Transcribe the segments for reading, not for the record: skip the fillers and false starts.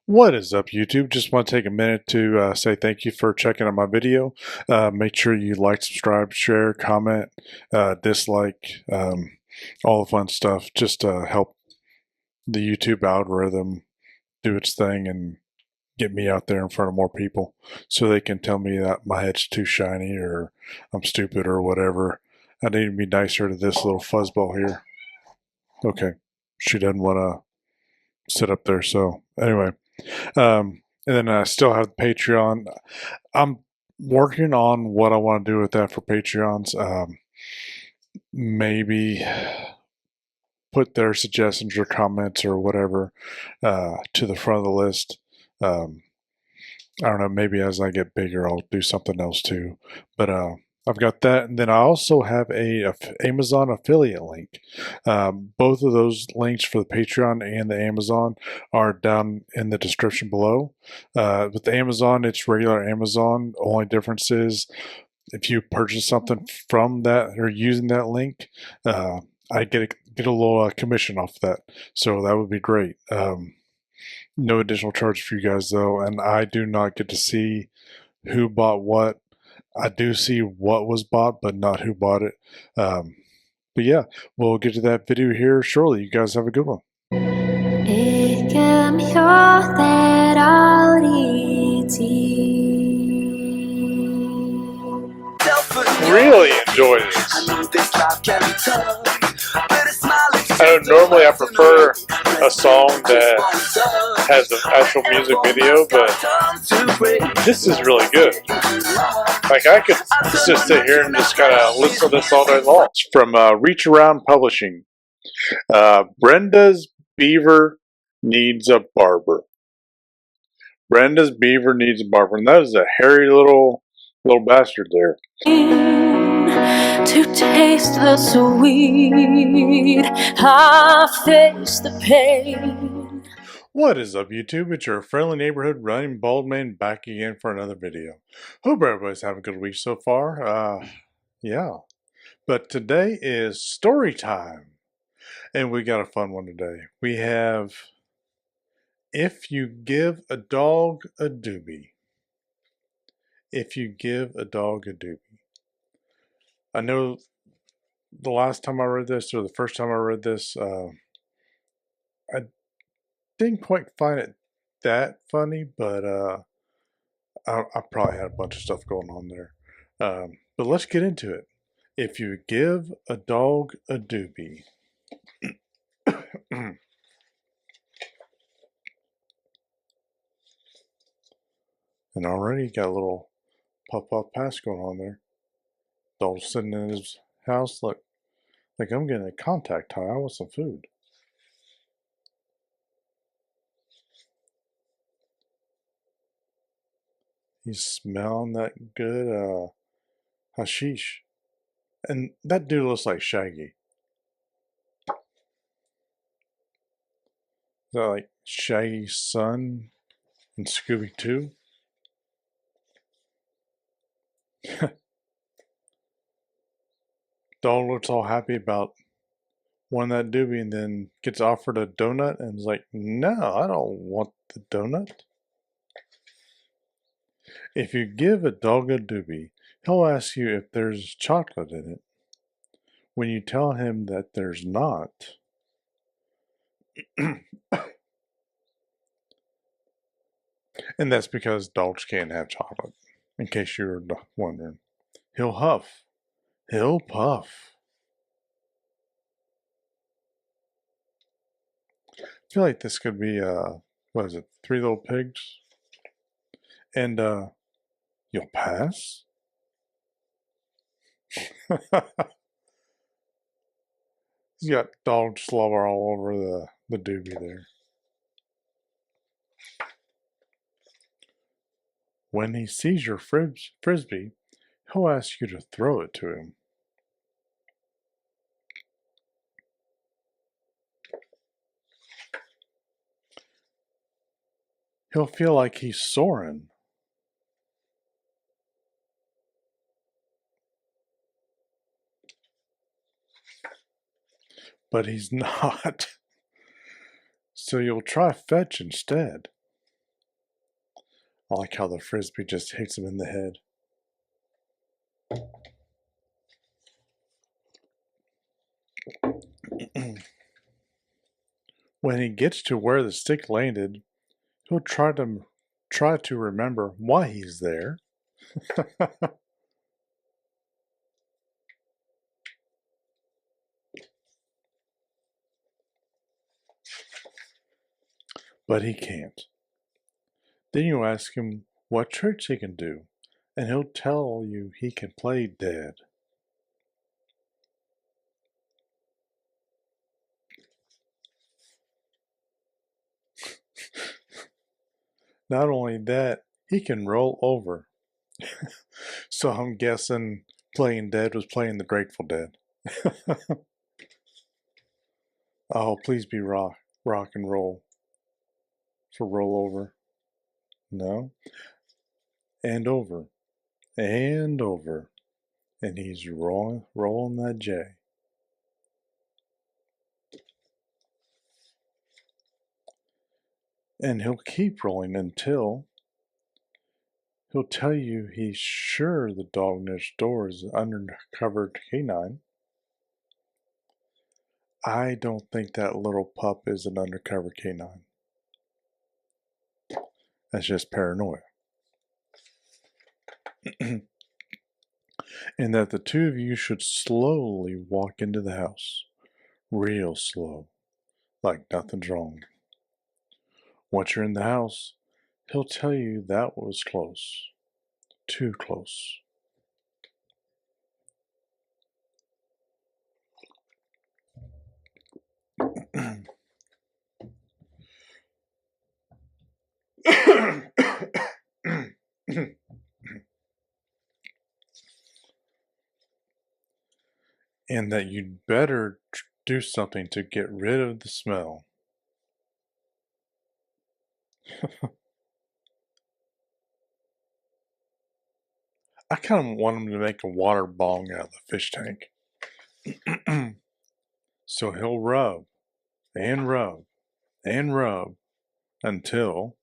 What is up, YouTube? Just want to take a minute to say thank you for checking out my video. Make sure you like, subscribe, share, comment, dislike, all the fun stuff, just to help the YouTube algorithm do its thing and get me out there in front of more people so they can tell me that my head's too shiny or I'm stupid or whatever. I need to be nicer to this little fuzzball here. Okay, she doesn't want to sit up there, so anyway. And then I still have the Patreon. I'm working on what I want to do with that for Patreons. Maybe put their suggestions or comments or whatever to the front of the list. I don't know, maybe as I get bigger, I'll do something else too. But I've got that. And then I also have a Amazon affiliate link. Both of those links for the Patreon and the Amazon are down in the description below. With the Amazon, it's regular Amazon. Only difference is if you purchase something from that or using that link, I get a little commission off that. So that would be great. No additional charge for you guys though, and I do not get to see who bought what. I do see what was bought, but not who bought it. But yeah, we'll get to that video here shortly. You guys have a good one. Really enjoy this. Normally I prefer a song that has an actual music video, but this is really good. Like I could just sit here and just kind of listen to this all day long. It's from Reach Around Publishing. Brenda's Beaver Needs a Barber. Brenda's Beaver Needs a Barber, and that is a hairy little bastard there. To taste the sweet, I face the pain. What is up, YouTube? It's your friendly neighborhood Runningbaldman back again for another video. Hope everybody's having a good week so far. Yeah. But today is story time. And we got a fun one today. We have If You Give a Dog a Doobie. If You Give a Dog a Doobie. I know the last time I read this, or the first time I read this, I didn't quite find it that funny, but I probably had a bunch of stuff going on there. But let's get into it. If you give a dog a doobie. And already you got a little puff pass going on there. Dog's sitting in his house. Look, like I'm getting a contact high. I want some food. He's smelling that good hashish. And that dude looks like Shaggy. Is that like Shaggy's son in Scooby-Doo? Dog looks all happy about won that doobie and then gets offered a donut and is like, no, I don't want the donut. If you give a dog a doobie, he'll ask you if there's chocolate in it. When you tell him that there's not, and that's because dogs can't have chocolate, in case you were wondering, he'll huff, he'll puff. I feel like this could be, what is it, Three Little Pigs? And, you'll pass? He's got dog slobber all over the doobie there. When he sees your frisbee, he'll ask you to throw it to him. He'll feel like he's soaring. But he's not. So you'll try fetch instead. I like how the frisbee just hits him in the head. When he gets to where the stick landed, he'll try to remember why he's there. But he can't. Then you ask him what tricks he can do, and he'll tell you he can play dead. Not only that, he can roll over. So I'm guessing playing dead was playing the Grateful Dead. Oh, please be rock and roll for rollover. No, and over, and over, and he's rolling that J. And he'll keep rolling until he'll tell you he's sure the dog next door is an undercover canine. I don't think that little pup is an undercover canine. That's just paranoia. And that the two of you should slowly walk into the house. Real slow. Like nothing's wrong. Once you're in the house, he'll tell you that was close. Too close. And that you'd better do something to get rid of the smell. I kind of want him to make a water bong out of the fish tank. So he'll rub and rub and rub until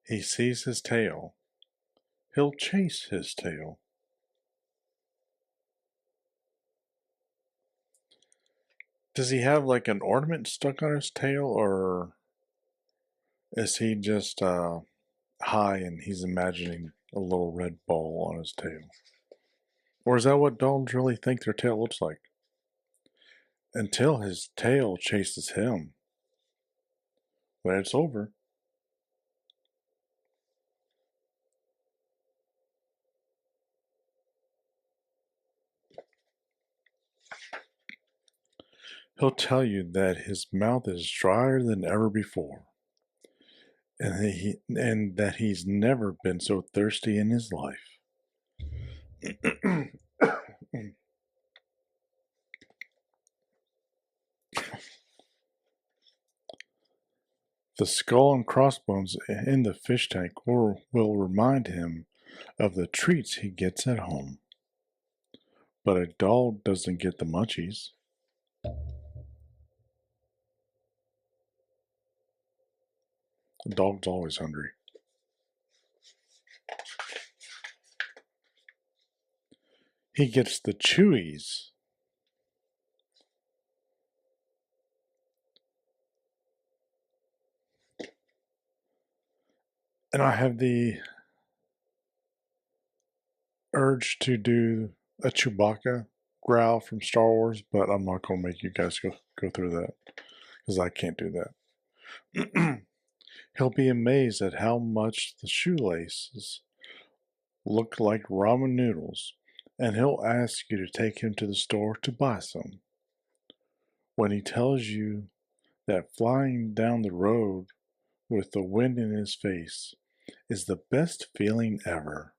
he sees his tail. He'll chase his tail. Does he have like an ornament stuck on his tail, or is he just high and he's imagining a little red ball on his tail? Or is that what dogs really think their tail looks like? Until his tail chases him. When it's over, he'll tell you that his mouth is drier than ever before, and that he's never been so thirsty in his life. The skull and crossbones in the fish tank will remind him of the treats he gets at home. But a dog doesn't get the munchies. A dog's always hungry. He gets the chewies. And I have the urge to do a Chewbacca growl from Star Wars, but I'm not going to make you guys go through that because I can't do that. He'll be amazed at how much the shoelaces look like ramen noodles, and he'll ask you to take him to the store to buy some. When he tells you that flying down the road with the wind in his face is the best feeling ever.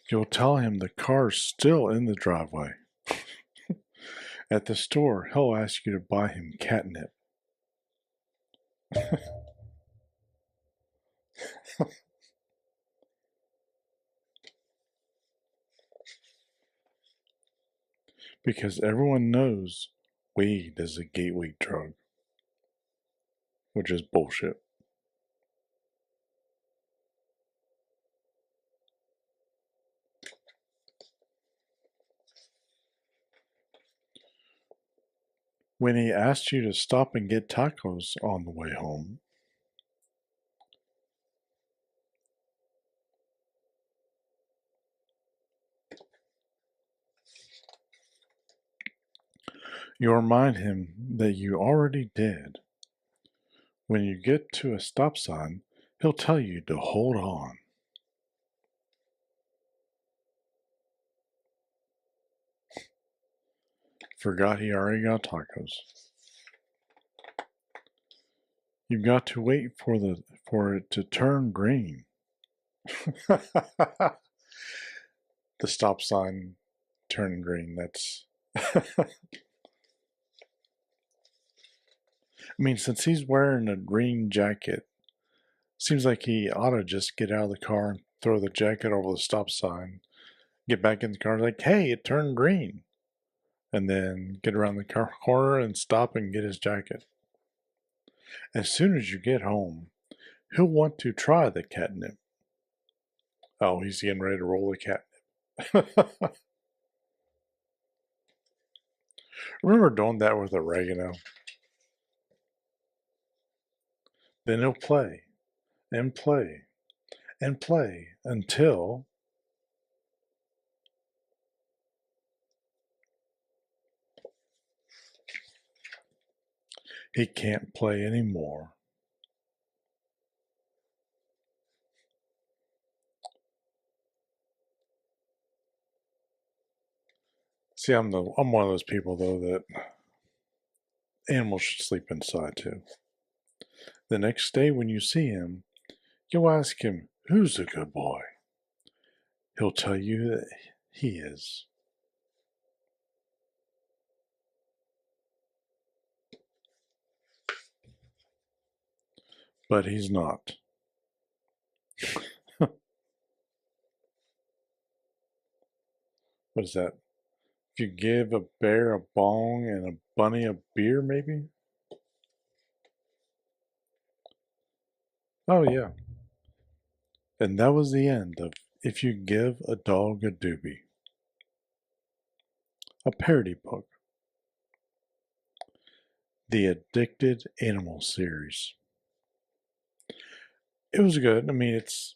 You'll tell him the car's still in the driveway. At the store, he'll ask you to buy him catnip. Because everyone knows weed is a gateway drug, which is bullshit. When he asked you to stop and get tacos on the way home, you remind him that you already did. When you get to a stop sign, he'll tell you to hold on. Forgot he already got tacos. You've got to wait for it to turn green. The stop sign turning green, that's I mean, since he's wearing a green jacket, seems like he ought to just get out of the car and throw the jacket over the stop sign, get back in the car, like, hey, it turned green. And then get around the corner and stop and get his jacket. As soon as you get home, he'll want to try the catnip. Oh, he's getting ready to roll the catnip. Remember doing that with oregano? Then he'll play and play and play until he can't play anymore. See, I'm one of those people though that animals should sleep inside too. The next day when you see him, you'll ask him, "Who's a good boy?" He'll tell you that he is. But he's not. What is that? If you give a bear a bong and a bunny a beer, maybe? Oh, yeah. And that was the end of If You Give a Dog a Doobie, a parody book. The Addicted Animal series. It was good. I mean, it's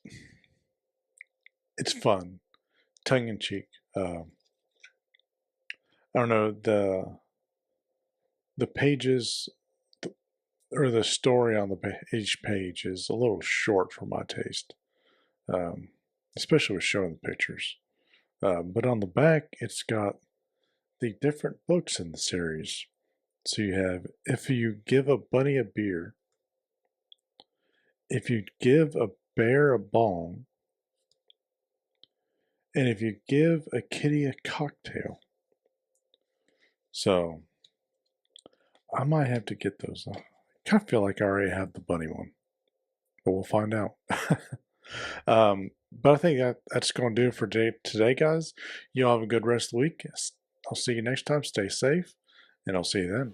fun, tongue in cheek. I don't know, the pages or the story on each page is a little short for my taste, especially with showing the pictures. But on the back, it's got the different books in the series. So you have If You Give a Bunny a Beer, If You Give a Bear a Bong, and If You Give a Kitty a Cocktail. So I might have to get those. I kind of feel like I already have the bunny one, but we'll find out. But I think that's going to do it for today, guys. You all have a good rest of the week. I'll see you next time. Stay safe, and I'll see you then.